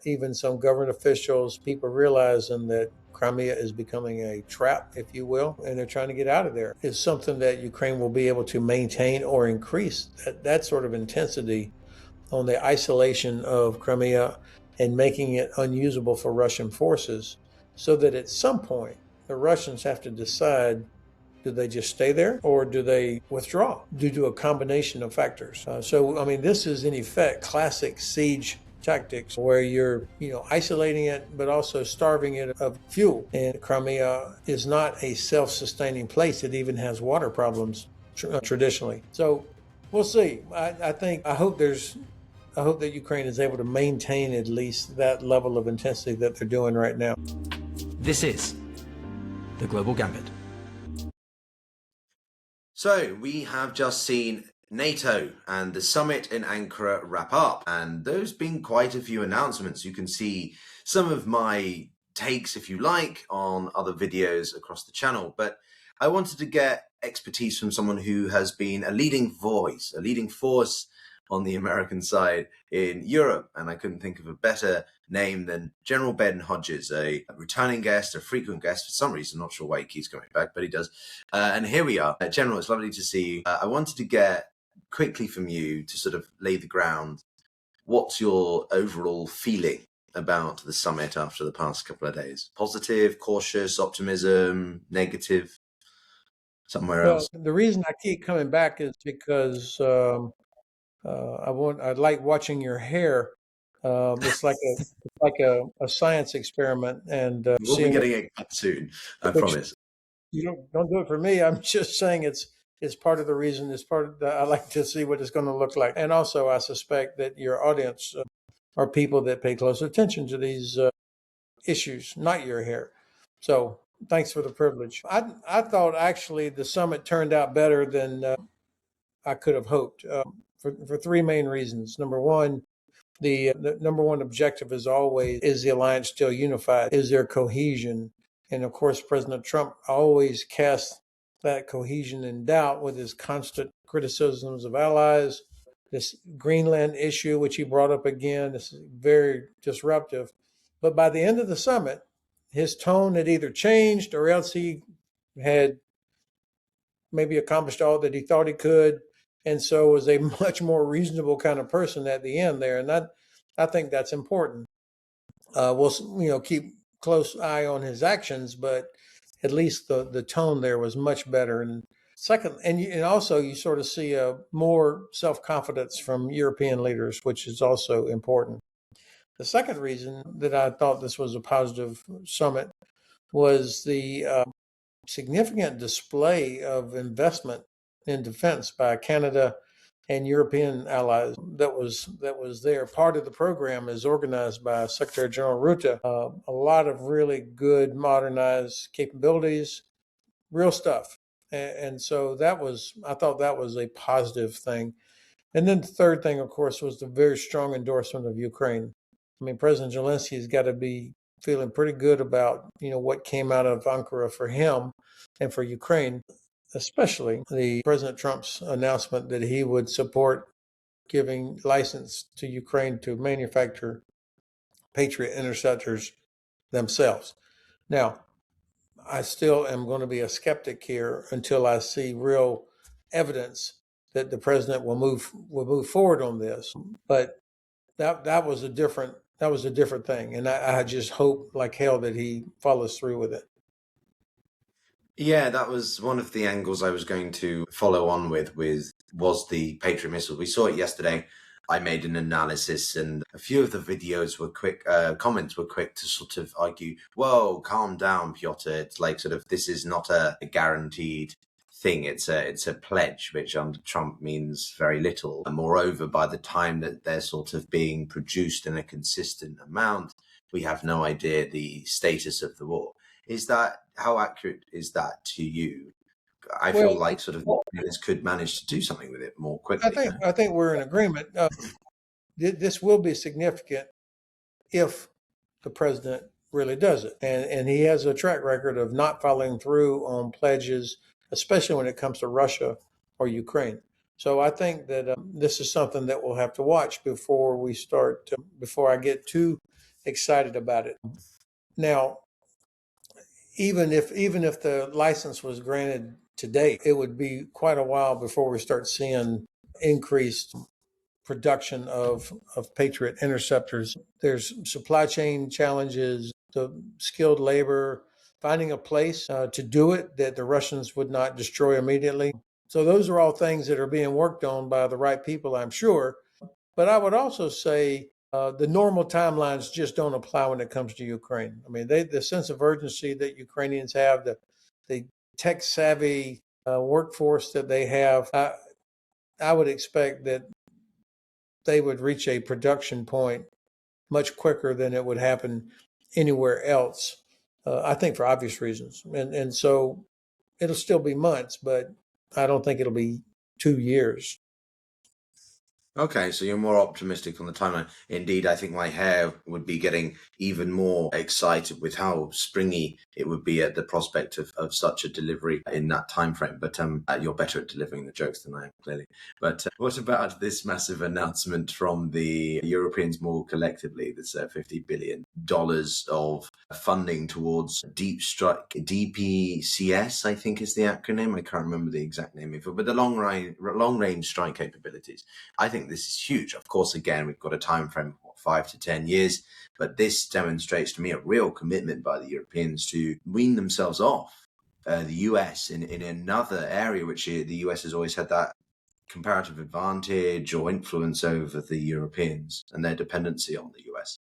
even some government officials, people realizing that Crimea is becoming a trap, if you will, and they're trying to get out of there, is something that Ukraine will be able to maintain or increase that sort of intensity on the isolation of Crimea and making it unusable for Russian forces, so that at some point the Russians have to decide, do they just stay there or do they withdraw due to a combination of factors? I mean, this is in effect classic siege tactics where you're, isolating it, but also starving it of fuel. And Crimea is not a self-sustaining place. It even has water problems traditionally. So we'll see. I hope that Ukraine is able to maintain at least that level of intensity that they're doing right now. This is the Global Gambit. So we have just seen NATO and the summit in Ankara wrap up, and there's been quite a few announcements. You can see some of my takes, if you like, on other videos across the channel, but I wanted to get expertise from someone who has been a leading voice, a leading force on the American side in Europe, and I couldn't think of a better name than General Ben Hodges, a returning guest, a frequent guest for some reason. Not sure why he keeps coming back, but he does. And here we are. General, it's lovely to see you. I wanted to get quickly from you to sort of lay the ground. What's your overall feeling about the summit after the past couple of days? Positive, cautious, optimism, negative, somewhere else? The reason I keep coming back is because I like watching your hair. It's like a science experiment, and we'll be getting it cut soon, I promise. You don't do it for me. I'm just saying it's part of the reason. It's part of I like to see what it's going to look like, and also I suspect that your audience are people that pay close attention to these issues, not your hair. So thanks for the privilege. I thought actually the summit turned out better than I could have hoped. For three main reasons. Number one, the number one objective is always, is the alliance still unified? Is there cohesion? And of course, President Trump always casts that cohesion in doubt with his constant criticisms of allies. This Greenland issue, which he brought up again, this is very disruptive. But by the end of the summit, his tone had either changed or else he had maybe accomplished all that he thought he could, and so was a much more reasonable kind of person at the end there. And I think that's important. We'll keep close eye on his actions, but at least the tone there was much better. And second, and also you sort of see a more self-confidence from European leaders, which is also important. The second reason that I thought this was a positive summit was the significant display of investment in defense by Canada and European allies that was there. Part of the program is organized by Secretary General Rutte. A lot of really good modernized capabilities, real stuff. And so I thought that was a positive thing. And then the third thing, of course, was the very strong endorsement of Ukraine. I mean, President Zelensky's got to be feeling pretty good about, what came out of Ankara for him and for Ukraine, especially the President Trump's announcement that he would support giving license to Ukraine to manufacture Patriot interceptors themselves. Now, I still am going to be a skeptic here until I see real evidence that the president will move forward on this. But that was a different thing, and I just hope like hell that he follows through with it. Yeah, that was one of the angles I was going to follow on with was the Patriot missile. We saw it yesterday. I made an analysis, and a few of the videos were quick, comments were quick to sort of argue, whoa, calm down, Pyotr. It's like sort of, this is not a guaranteed thing. It's a pledge, which under Trump means very little. And moreover, by the time that they're sort of being produced in a consistent amount, we have no idea the status of the war. How accurate is that to you? I feel like sort of this could manage to do something with it more quickly. I think we're in agreement. This will be significant if the president really does it, and he has a track record of not following through on pledges, especially when it comes to Russia or Ukraine. So I think that this is something that we'll have to watch before I get too excited about it. Now, even if the license was granted today, it would be quite a while before we start seeing increased production of Patriot interceptors. There's supply chain challenges, the skilled labor, finding a place to do it that the Russians would not destroy immediately. So those are all things that are being worked on by the right people, I'm sure. But I would also say the normal timelines just don't apply when it comes to Ukraine. I mean, the sense of urgency that Ukrainians have, the tech savvy workforce that they have, I would expect that they would reach a production point much quicker than it would happen anywhere else. I think for obvious reasons, and so it'll still be months, but I don't think it'll be 2 years. Okay, so you're more optimistic on the timeline. Indeed, I think my hair would be getting even more excited with how springy it would be at the prospect of such a delivery in that time frame. But you're better at delivering the jokes than I am, clearly. But what about this massive announcement from the Europeans more collectively? This $50 billion of funding towards deep strike, DPCS, I think is the acronym. I can't remember the exact name of it, but the long range strike capabilities. I think this is huge. Of course, again, we've got a time frame of 5 to 10 years, but this demonstrates to me a real commitment by the Europeans to wean themselves off the US in another area which the US has always had that comparative advantage or influence over the Europeans and their dependency on the US.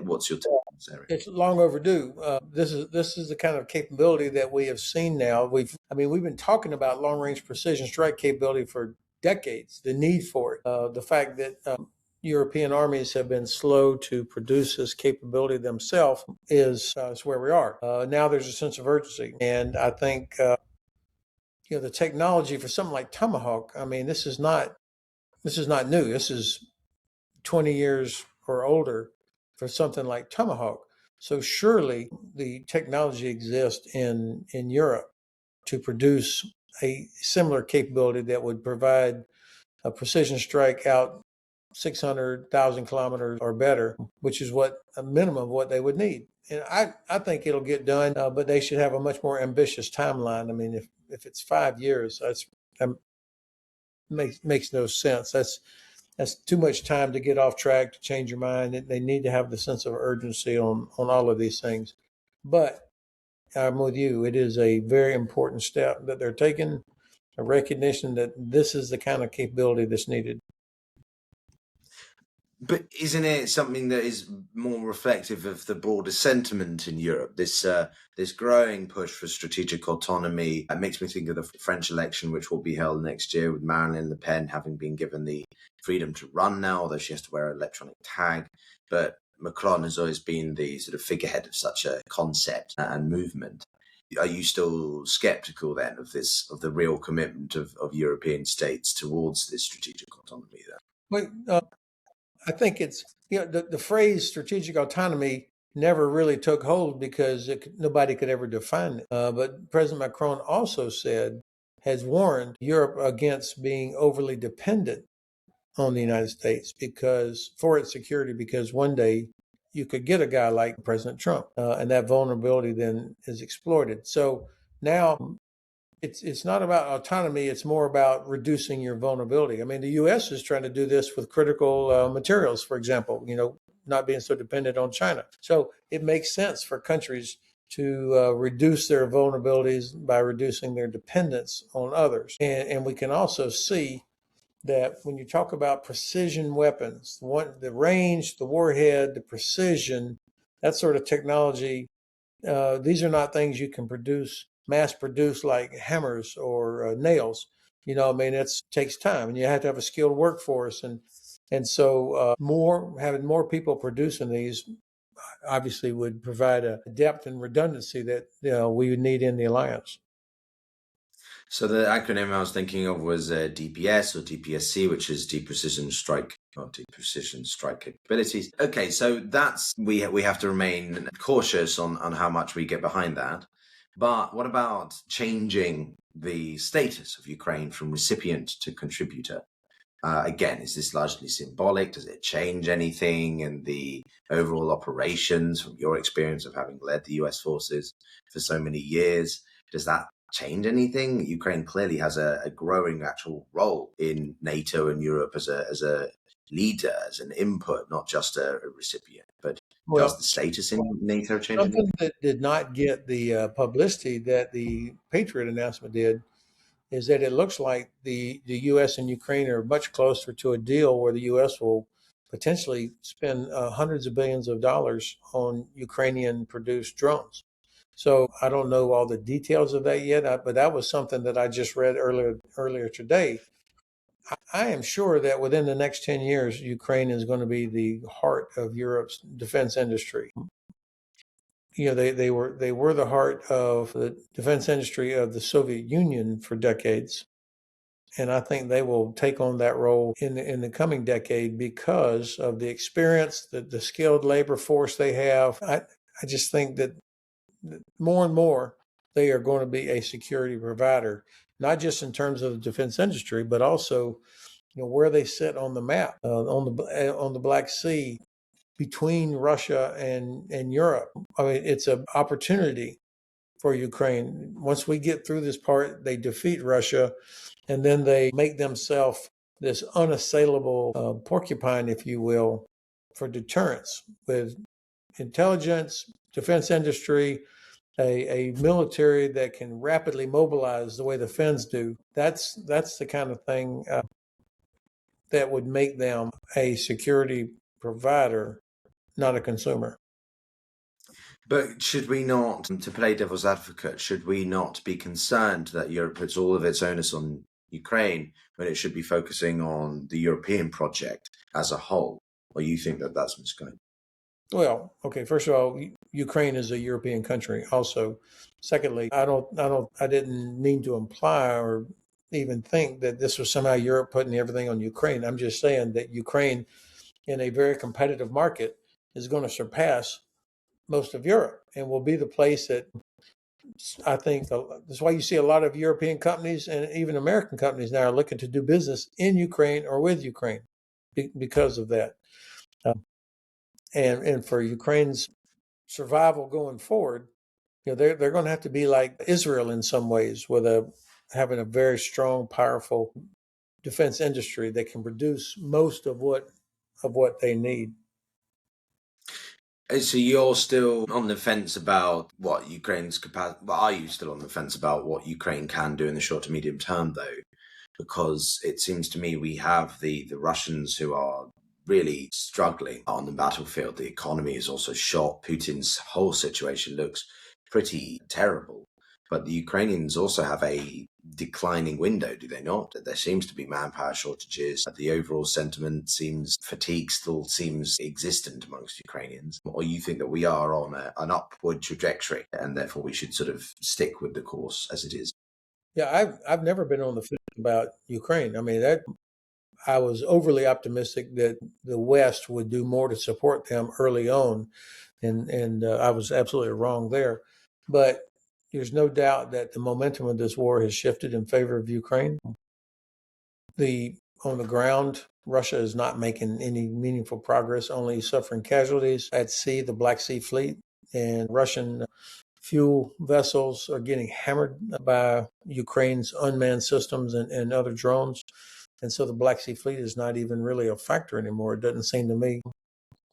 What's your take on this area? It's long overdue. This is the kind of capability that we have seen now. We've been talking about long range precision strike capability for decades. The need for it, the fact that European armies have been slow to produce this capability themselves is where we are. Now there's a sense of urgency, and I think the technology for something like Tomahawk. I mean, this is not new. This is 20 years or older for something like Tomahawk. So surely the technology exists in Europe to produce a similar capability that would provide a precision strike out 600,000 kilometers or better, which is what a minimum of what they would need. And I think it'll get done, but they should have a much more ambitious timeline. I mean, if it's 5 years, that makes no sense. That's too much time to get off track, to change your mind. They need to have the sense of urgency on all of these things. But I'm with you. It is a very important step that they're taking, a recognition that this is the kind of capability that's needed. But isn't it something that is more reflective of the broader sentiment in Europe? This growing push for strategic autonomy. It makes me think of the French election, which will be held next year, with Marine Le Pen having been given the freedom to run now, although she has to wear an electronic tag. But Macron has always been the sort of figurehead of such a concept and movement. Are you still skeptical then of the real commitment of European states towards this strategic autonomy then? Well, I think it's, the phrase strategic autonomy never really took hold because nobody could ever define it. But President Macron also has warned Europe against being overly dependent on the United States for its security, because one day you could get a guy like President Trump, and that vulnerability then is exploited. So now it's not about autonomy. It's more about reducing your vulnerability. I mean, the U.S. is trying to do this with critical materials, for example, not being so dependent on China. So it makes sense for countries to reduce their vulnerabilities by reducing their dependence on others. And we can also see that when you talk about precision weapons, the range, the warhead, the precision, that sort of technology, these are not things you can mass produce like hammers or nails. It takes time, and you have to have a skilled workforce, and so having more people producing these obviously would provide a depth and redundancy that we would need in the alliance. So the acronym I was thinking of was DPS or DPSC, which is Deep Precision Strike Capabilities. Okay, so we have to remain cautious on how much we get behind that. But what about changing the status of Ukraine from recipient to contributor? Again, is this largely symbolic? Does it change anything in the overall operations from your experience of having led the US forces for so many years? Does that change anything? Ukraine clearly has a growing actual role in NATO and Europe as a leader, as an input, not just a recipient. But does Well, the status in NATO change anything? something that did not get the publicity that the Patriot announcement did is that it looks like the U.S. and Ukraine are much closer to a deal where the U.S. will potentially spend hundreds of billions of dollars on Ukrainian produced drones. So I don't know all the details of that yet, but that was something that I just read earlier today. I am sure that within the next 10 years, Ukraine is going to be the heart of Europe's defense industry. They were the heart of the defense industry of the Soviet Union for decades. And I think they will take on that role in the coming decade because of the experience, the skilled labor force they have. I just think that more and more they are going to be a security provider, not just in terms of the defense industry, but also where they sit on the map on the Black Sea between Russia and Europe. I mean, it's an opportunity for Ukraine. Once we get through this part, they defeat Russia, and then they make themselves this unassailable porcupine, if you will, for deterrence with intelligence, defense industry, a military that can rapidly mobilize the way the Finns do. That's the kind of thing that would make them a security provider, not a consumer. But should we not, to play devil's advocate, should we not be concerned that Europe puts all of its onus on Ukraine when it should be focusing on the European project as a whole? Or you think that that's misguided? Well, okay. First of all, Ukraine is a European country. Also, secondly, I didn't mean to imply or even think that this was somehow Europe putting everything on Ukraine. I'm just saying that Ukraine, in a very competitive market, is going to surpass most of Europe and will be the place that I think that's why you see a lot of European companies and even American companies now are looking to do business in Ukraine or with Ukraine because of that. And for Ukraine's survival going forward, they're going to have to be like Israel in some ways, with having a very strong, powerful defense industry that can produce most of what they need. So you're still on the fence about what Ukraine's capacity? Well, are you still on the fence about what Ukraine can do in the short to medium term, though? Because it seems to me we have the Russians who are really struggling on the battlefield. The economy is also shot. Putin's whole situation looks pretty terrible. But the Ukrainians also have a declining window, do they not? There seems to be manpower shortages. The overall sentiment fatigue still seems existent amongst Ukrainians. Or you think that we are on an upward trajectory and therefore we should sort of stick with the course as it is? Yeah, I've never been on the fence about Ukraine. I mean, that I was overly optimistic that the West would do more to support them early on, and I was absolutely wrong there. But there's no doubt that the momentum of this war has shifted in favor of Ukraine. On the ground, Russia is not making any meaningful progress, only suffering casualties. At sea, the Black Sea Fleet and Russian fuel vessels are getting hammered by Ukraine's unmanned systems and other drones. And so the Black Sea Fleet is not even really a factor anymore, it doesn't seem to me.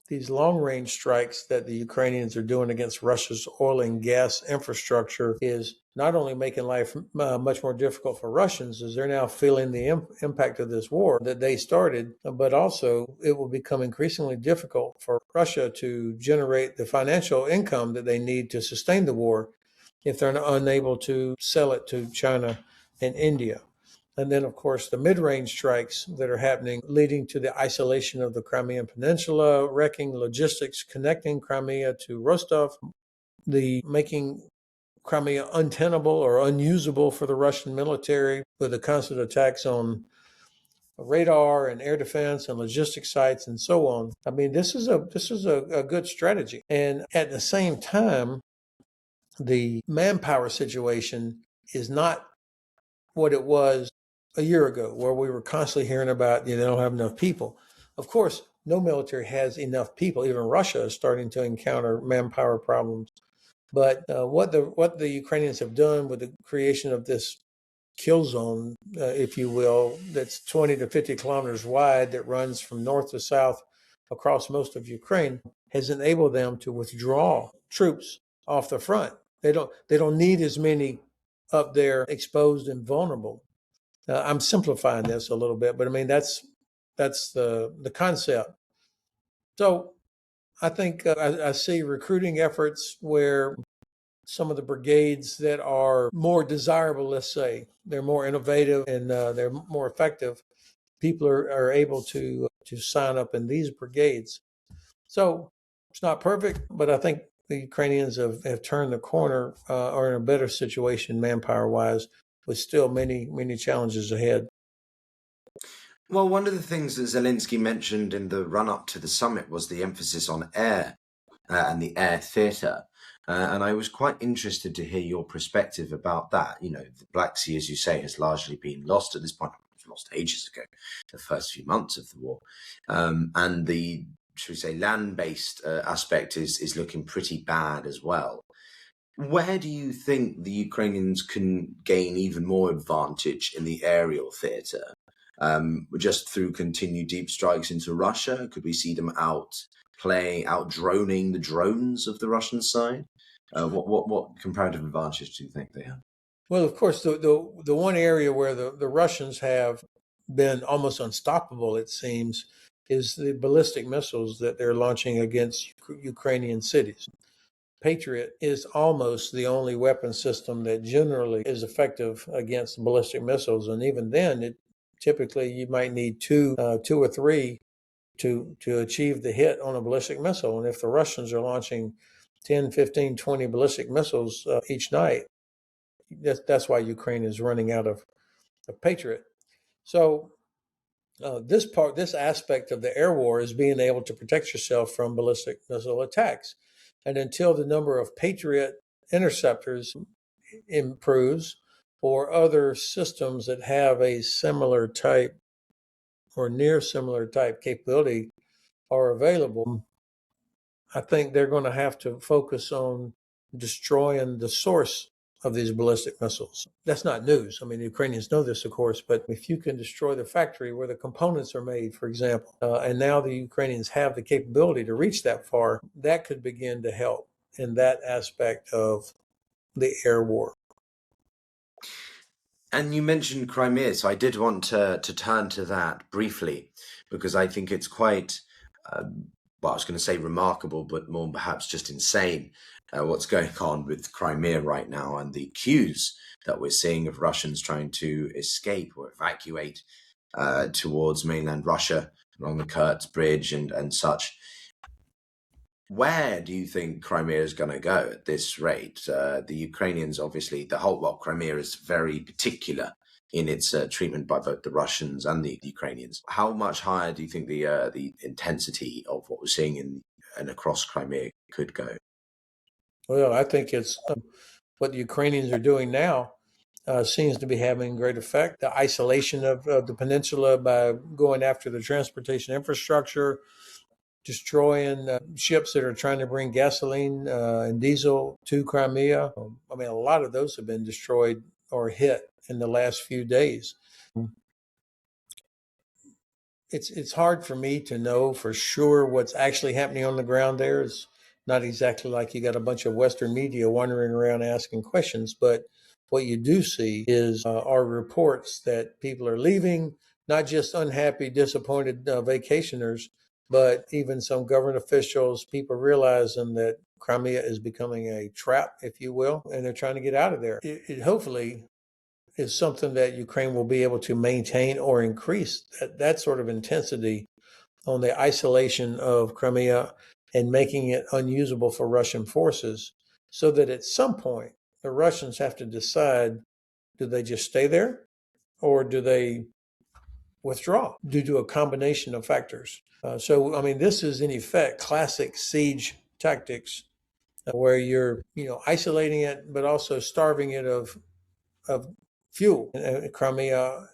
These long-range strikes that the Ukrainians are doing against Russia's oil and gas infrastructure is not only making life much more difficult for Russians, as they're now feeling the impact of this war that they started, but also it will become increasingly difficult for Russia to generate the financial income that they need to sustain the war if they're unable to sell it to China and India. And then, of course, the mid-range strikes that are happening, leading to the isolation of the Crimean Peninsula, wrecking logistics connecting Crimea to Rostov, the making Crimea untenable or unusable for the Russian military with the constant attacks on radar and air defense and logistics sites and so on. I mean, this is a good strategy. And at the same time, the manpower situation is not what it was a year ago, where we were constantly hearing about, they don't have enough people. Of course, no military has enough people. Even Russia is starting to encounter manpower problems. But what the Ukrainians have done with the creation of this kill zone, if you will, that's 20 to 50 kilometers wide, that runs from north to south across most of Ukraine, has enabled them to withdraw troops off the front. They don't need as many up there exposed and vulnerable. I'm simplifying this a little bit, but I mean that's the concept. So I think I see recruiting efforts where some of the brigades that are more desirable, let's say, they're more innovative and they're more effective. People are able to sign up in these brigades. So it's not perfect, but I think the Ukrainians have turned the corner, are in a better situation manpower wise, with still many challenges ahead. Well, one of the things that Zelensky mentioned in the run up to the summit was the emphasis on air and the air theatre. And I was quite interested to hear your perspective about that. The Black Sea, as you say, has largely been lost at this point. It was lost ages ago, the first few months of the war. And the, should we say, land-based aspect is looking pretty bad as well. Where do you think the Ukrainians can gain even more advantage in the aerial theatre? Just through continued deep strikes into Russia? Could we see them out droning the drones of the Russian side? What comparative advantage do you think they have? Well, of course, the one area where the Russians have been almost unstoppable, it seems, is the ballistic missiles that they're launching against Ukrainian cities. Patriot is almost the only weapon system that generally is effective against ballistic missiles, and even then, typically you might need two or three to achieve the hit on a ballistic missile. And if the Russians are launching 10, 15, 20 ballistic missiles each night, that's why Ukraine is running out of Patriot. So this aspect of the air war is being able to protect yourself from ballistic missile attacks. And until the number of Patriot interceptors improves, or other systems that have a similar type or near similar type capability are available, I think they're going to have to focus on destroying the source of these ballistic missiles. That's not news. I mean, the Ukrainians know this, of course, but if you can destroy the factory where the components are made, for example, and now the Ukrainians have the capability to reach that far, that could begin to help in that aspect of the air war. And you mentioned Crimea, so I did want to turn to that briefly, because I think it's quite, I was going to say remarkable, but more perhaps just insane, what's going on with Crimea right now, and the cues that we're seeing of Russians trying to escape or evacuate towards mainland Russia along the Kerch Bridge and such. Where do you think Crimea is going to go at this rate? The Ukrainians, obviously, Crimea is very particular in its treatment by both the Russians and the Ukrainians. How much higher do you think the intensity of what we're seeing in and across Crimea could go? Well, I think it's what the Ukrainians are doing now seems to be having great effect. The isolation of the peninsula by going after the transportation infrastructure, destroying ships that are trying to bring gasoline and diesel to Crimea. I mean, a lot of those have been destroyed or hit in the last few days. It's hard for me to know for sure what's actually happening on the ground there. It's not exactly like you got a bunch of Western media wandering around asking questions, but what you do see are reports that people are leaving, not just unhappy, disappointed vacationers, but even some government officials, people realizing that Crimea is becoming a trap, if you will, and they're trying to get out of there. It hopefully is something that Ukraine will be able to maintain or increase that sort of intensity on the isolation of Crimea and making it unusable for Russian forces, so that at some point the Russians have to decide, do they just stay there or do they withdraw due to a combination of factors? I mean, this is in effect classic siege tactics where you're, isolating it, but also starving it of fuel. Crimea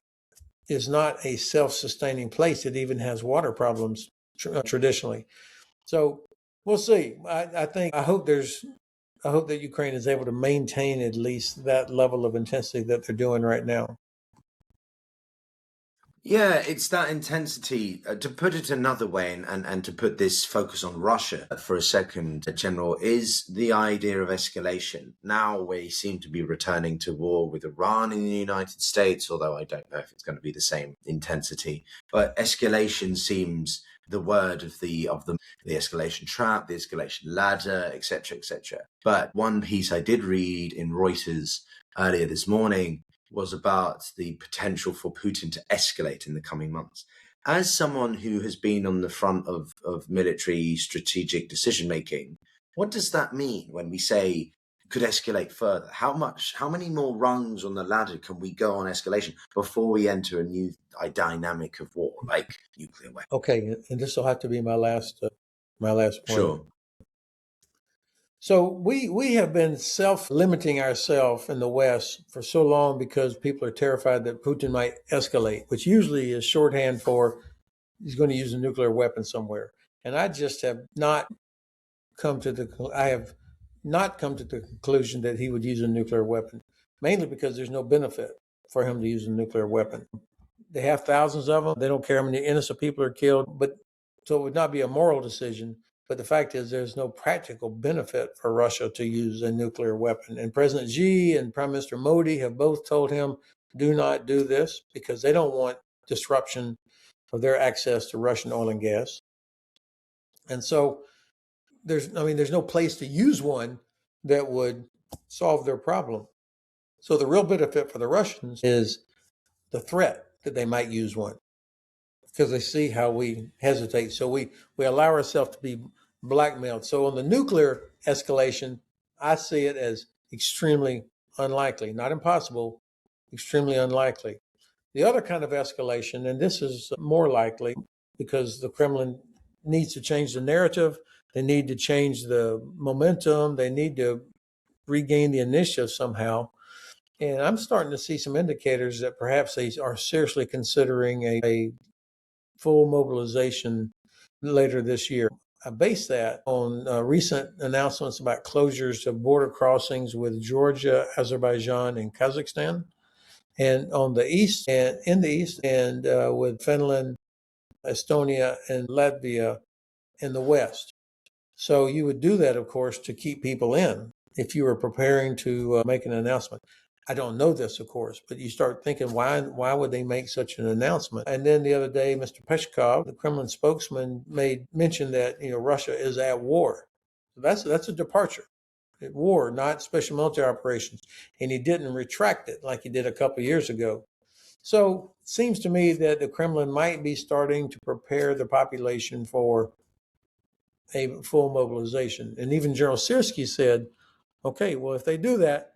is not a self-sustaining place. It even has water problems traditionally. So we'll see. I hope that Ukraine is able to maintain at least that level of intensity that they're doing right now. Yeah, it's that intensity. To put it another way, and to put this focus on Russia for a second, General, is the idea of escalation. Now we seem to be returning to war with Iran in the United States, although I don't know if it's going to be the same intensity. But escalation seems the word of the escalation trap, the escalation ladder, etc., etc. But one piece I did read in Reuters earlier this morning was about the potential for Putin to escalate in the coming months. As someone who has been on the front of military strategic decision-making, what does that mean when we say could escalate further? How many more rungs on the ladder can we go on escalation before we enter a new dynamic of war, like nuclear weapons? Okay, and this will have to be my last point. Sure. So we have been self-limiting ourselves in the West for so long because people are terrified that Putin might escalate, which usually is shorthand for he's going to use a nuclear weapon somewhere. And I have not come to the conclusion that he would use a nuclear weapon, mainly because there's no benefit for him to use a nuclear weapon. They have thousands of them. They don't care how many innocent people are killed, so it would not be a moral decision. But the fact is, there's no practical benefit for Russia to use a nuclear weapon. And President Xi and Prime Minister Modi have both told him, do not do this, because they don't want disruption of their access to Russian oil and gas. And so there's no place to use one that would solve their problem. So the real benefit for the Russians is the threat that they might use one, because they see how we hesitate. So we allow ourselves to be blackmailed. So on the nuclear escalation, I see it as extremely unlikely, not impossible, extremely unlikely. The other kind of escalation, and this is more likely because the Kremlin needs to change the narrative, they need to change the momentum, they need to regain the initiative somehow. And I'm starting to see some indicators that perhaps they are seriously considering a full mobilization later this year. I base that on recent announcements about closures of border crossings with Georgia, Azerbaijan, and Kazakhstan, and on the east and in the east, and with Finland, Estonia, and Latvia in the west. So you would do that, of course, to keep people in if you were preparing to make an announcement. I don't know this, of course, but you start thinking, why would they make such an announcement? And then the other day, Mr. Peskov, the Kremlin spokesman, made mention that Russia is at war. So that's a departure. At war, not special military operations. And he didn't retract it like he did a couple of years ago. So it seems to me that the Kremlin might be starting to prepare the population for a full mobilization. And even General Sirski said, okay, well, if they do that,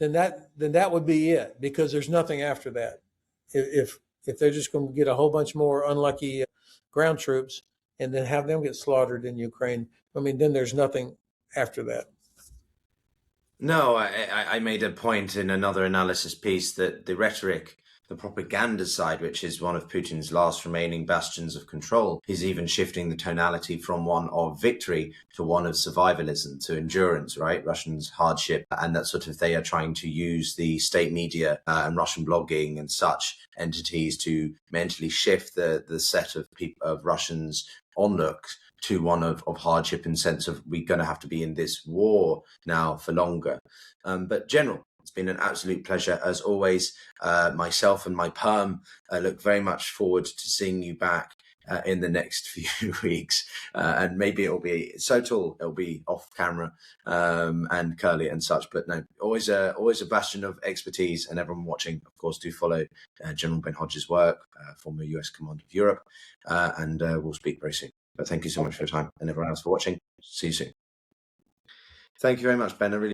then that would be it, because there's nothing after that. If they're just going to get a whole bunch more unlucky ground troops and then have them get slaughtered in Ukraine, then there's nothing after that. No, I made a point in another analysis piece that the rhetoric, the propaganda side, which is one of Putin's last remaining bastions of control, is even shifting the tonality from one of victory to one of survivalism, to endurance, right? Russians' hardship, and that sort of, they are trying to use the state media and Russian blogging and such entities to mentally shift the set of people, of Russians' onlook to one of hardship and sense of we're going to have to be in this war now for longer. But General, it's been an absolute pleasure as always. Myself and my perm look very much forward to seeing you back in the next few weeks, and maybe it'll be it'll be off camera and curly and such. But no, always a bastion of expertise. And everyone watching, of course, do follow General Ben Hodges' work, former US Commander of Europe, and we'll speak very soon. But thank you so much for your time, and everyone else for watching. See you soon. Thank you very much, Ben. I really